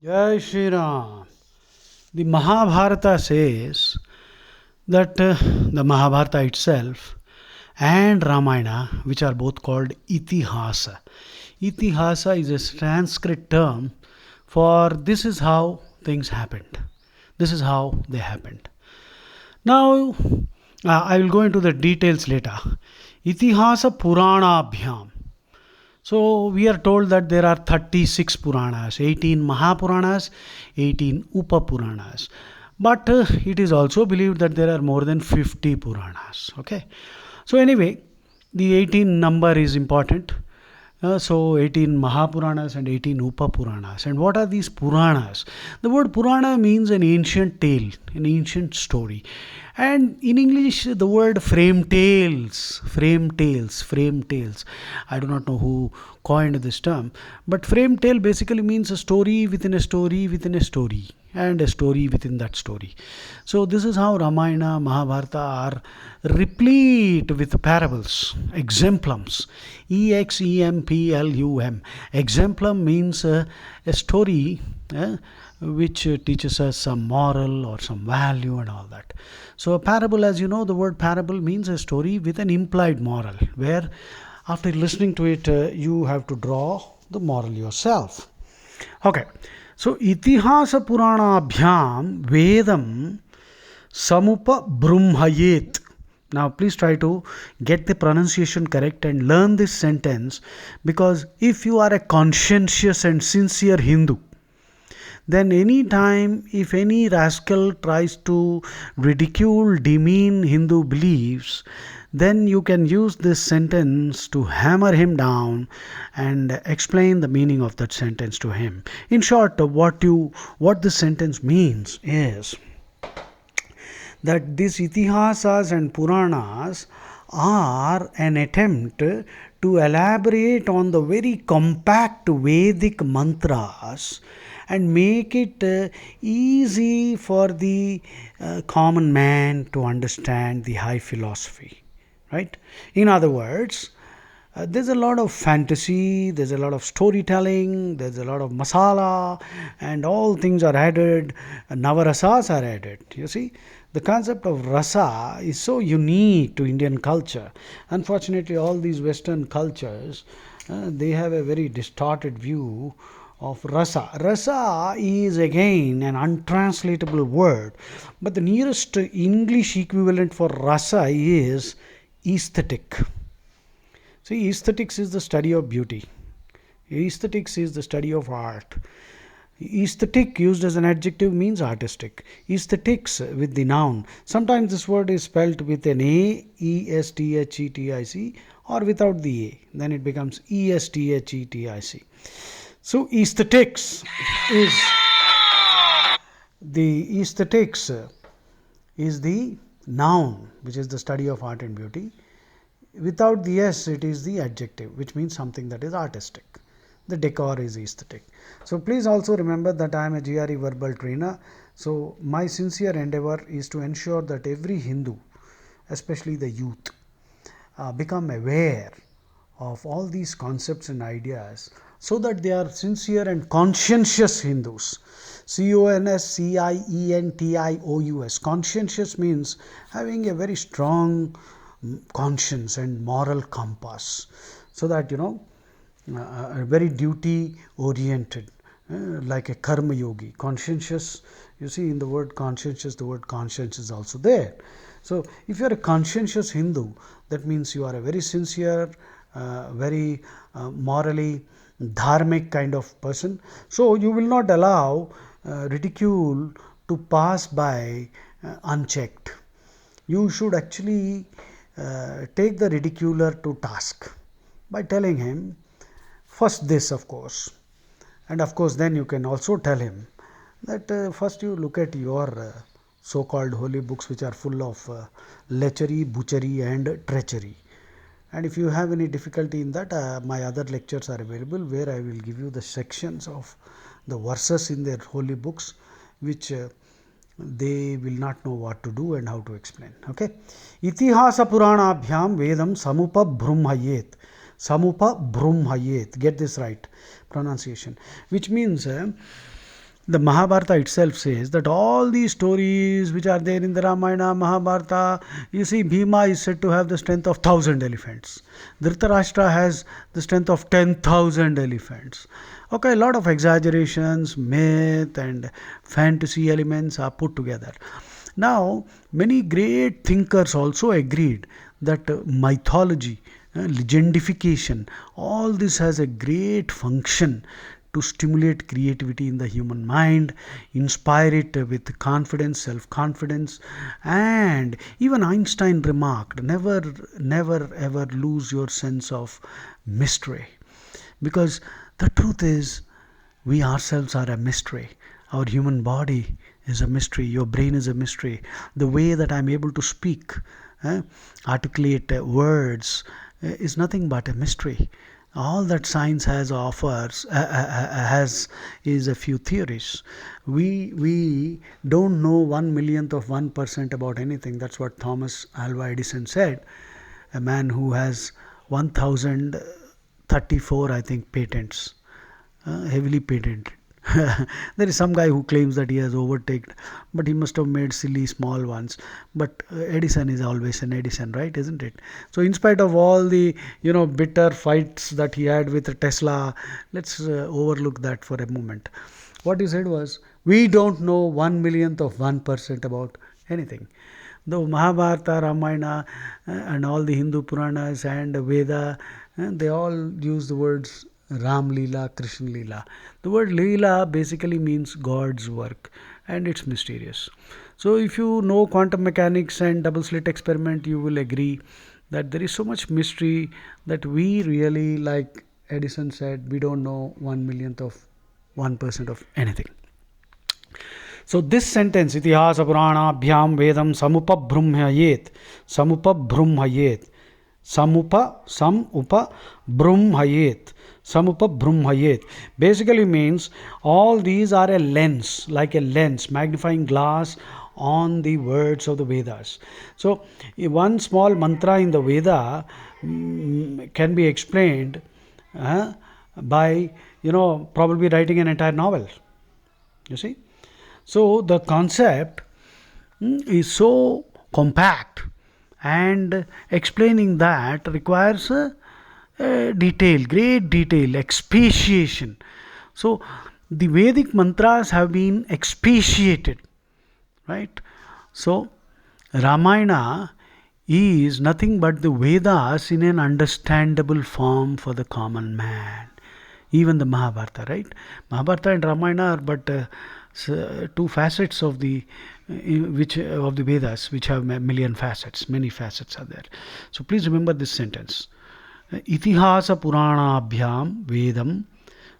Jai Shri Ram. The Mahabharata says that the Mahabharata itself and Ramayana, which are both called Itihasa. Itihasa is a Sanskrit term for this is how things happened. This is how they happened. Now, I will go into the details later. Itihasa Puranabhyam. So we are told that there are 36 Puranas, 18 Mahapuranas, 18 Upapuranas. But it is also believed that there are more than 50 Puranas. Okay. So anyway, the 18 number is important. So 18 Mahapuranas and 18 Upapuranas. And what are these Puranas? The word Purana means an ancient tale, an ancient story. And in English, the word frame tales, frame tales, frame tales. I do not know who coined this term, but frame tale basically means a story within a story within a story and a story within that story. So this is how Ramayana, Mahabharata are replete with parables, exemplums. Exemplum. Exemplum means a story which teaches us some moral or some value and all that. So a parable, as you know, the word parable means a story with an implied moral, where after listening to it, you have to draw the moral yourself. Okay, so Itihasa Puranabhyam Vedam Samupa Brumhayet. Now, please try to get the pronunciation correct and learn this sentence, because if you are a conscientious and sincere Hindu, then any time if any rascal tries to ridicule, demean Hindu beliefs, then you can use this sentence to hammer him down and explain the meaning of that sentence to him. In short, what this sentence means is that these itihasas and puranas are an attempt to elaborate on the very compact Vedic mantras and make it easy for the common man to understand the high philosophy, right? In other words, there's a lot of fantasy, there's a lot of storytelling, there's a lot of masala, and all things are added, navarasas are added. You see, the concept of rasa is so unique to Indian culture. Unfortunately, all these Western cultures, they have a very distorted view of rasa. Rasa is again an untranslatable word, but the nearest English equivalent for rasa is aesthetic. See, aesthetics is the study of beauty. Aesthetics is the study of art. Aesthetic used as an adjective means artistic. Aesthetics with the noun. Sometimes this word is spelled with an A, E-S-T-H-E-T-I-C, or without the A. Then it becomes E-S-T-H-E-T-I-C. So is the aesthetics is the noun, which is the study of art and beauty. Without the S, it is the adjective, which means something that is artistic. The decor is aesthetic. So please also remember that I am a GRE verbal trainer. So my sincere endeavor is to ensure that every Hindu, especially the youth, become aware of all these concepts and ideas, so that they are sincere and conscientious Hindus. Conscientious. Conscientious means having a very strong conscience and moral compass, so that very duty oriented, like a karma yogi. Conscientious, you see, in the word conscientious, the word conscience is also there. So if you are a conscientious Hindu, that means you are a very sincere, very morally dharmic kind of person. So you will not allow ridicule to pass by unchecked. You should actually take the ridiculer to task by telling him first this, of course, and of course then you can also tell him that first you look at your so-called holy books, which are full of lechery, butchery and treachery. And if you have any difficulty in that, my other lectures are available, where I will give you the sections of the verses in their holy books, which they will not know what to do and how to explain. Okay. Itihasa Puranabhyam Vedam Samupa Brumhayet. Samupa Brumhayet. Get this right pronunciation. Which means The Mahabharata itself says that all these stories which are there in the Ramayana, Mahabharata, you see, Bhima is said to have the strength of 1,000 elephants. Dhritarashtra has the strength of 10,000 elephants. Okay, a lot of exaggerations, myth, and fantasy elements are put together. Now, many great thinkers also agreed that mythology, legendification, all this has a great function to stimulate creativity in the human mind, inspire it with confidence, self confidence. And even Einstein remarked, never ever lose your sense of mystery. Because the truth is, we ourselves are a mystery. Our human body is a mystery. Your brain is a mystery. The way that I'm able to speak, articulate words, is nothing but a mystery. All that science has is a few theories. We don't know 1 millionth of 1% about anything. That's what Thomas Alva Edison said. A man who has 1034, I think, patents, heavily patented. There is some guy who claims that he has overtaken, but he must have made silly small ones. But Edison is always an Edison, right? Isn't it? So, in spite of all the bitter fights that he had with Tesla, let's overlook that for a moment. What he said was, we don't know 1 millionth of 1% about anything. The Mahabharata, Ramayana, and all the Hindu Puranas and Veda, they all use the words Ram Leela, Krishna Leela. The word Leela basically means God's work, and it's mysterious. So if you know quantum mechanics and double slit experiment, you will agree that there is so much mystery that we really, like Edison said, we don't know 1 millionth of 1% of anything. So this sentence, Itihasa Purana Bhyam Vedam Samupabhrumhayet, Samupabhrumhayet, Samupabhrumhayet, Samupabhrumhayet, basically means all these are a lens, like a lens, magnifying glass on the words of the Vedas. So one small mantra in the Veda can be explained by probably writing an entire novel. You see? So the concept is so compact, and explaining that requires detail, great detail, expatiation. So the Vedic mantras have been expatiated, right? So Ramayana is nothing but the Vedas in an understandable form for the common man. Even the Mahabharata, right? Mahabharata and Ramayana are but two facets of the Vedas, which have a million facets. Many facets are there. So please remember this sentence: Itihasa Puranabhyam Vedam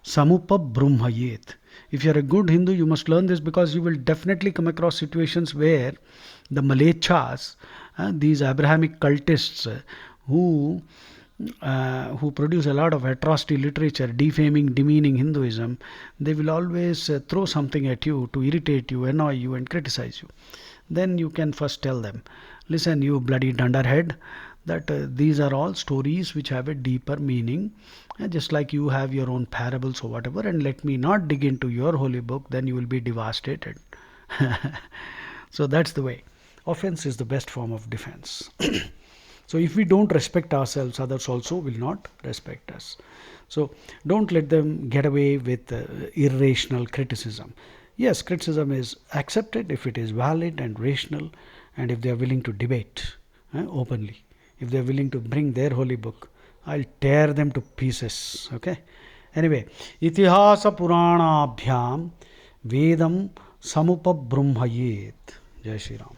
Samupabhrumhayet. If you are a good Hindu, you must learn this, because you will definitely come across situations where the Malechas, these Abrahamic cultists, who produce a lot of atrocity literature, defaming, demeaning Hinduism, they will always throw something at you to irritate you, annoy you, and criticize you. Then you can first tell them, listen, you bloody dunderhead, that these are all stories which have a deeper meaning, just like you have your own parables or whatever, and let me not dig into your holy book, then you will be devastated. So that's the way. Offense is the best form of defense. So if we don't respect ourselves, others also will not respect us. So don't let them get away with irrational criticism. Yes, criticism is accepted if it is valid and rational, and if they are willing to debate openly. If they are willing to bring their holy book, I'll tear them to pieces. Okay. Anyway, Itihasa Purana Abhyam Vedam Samupabhrumhayet. Jai Shri Ram.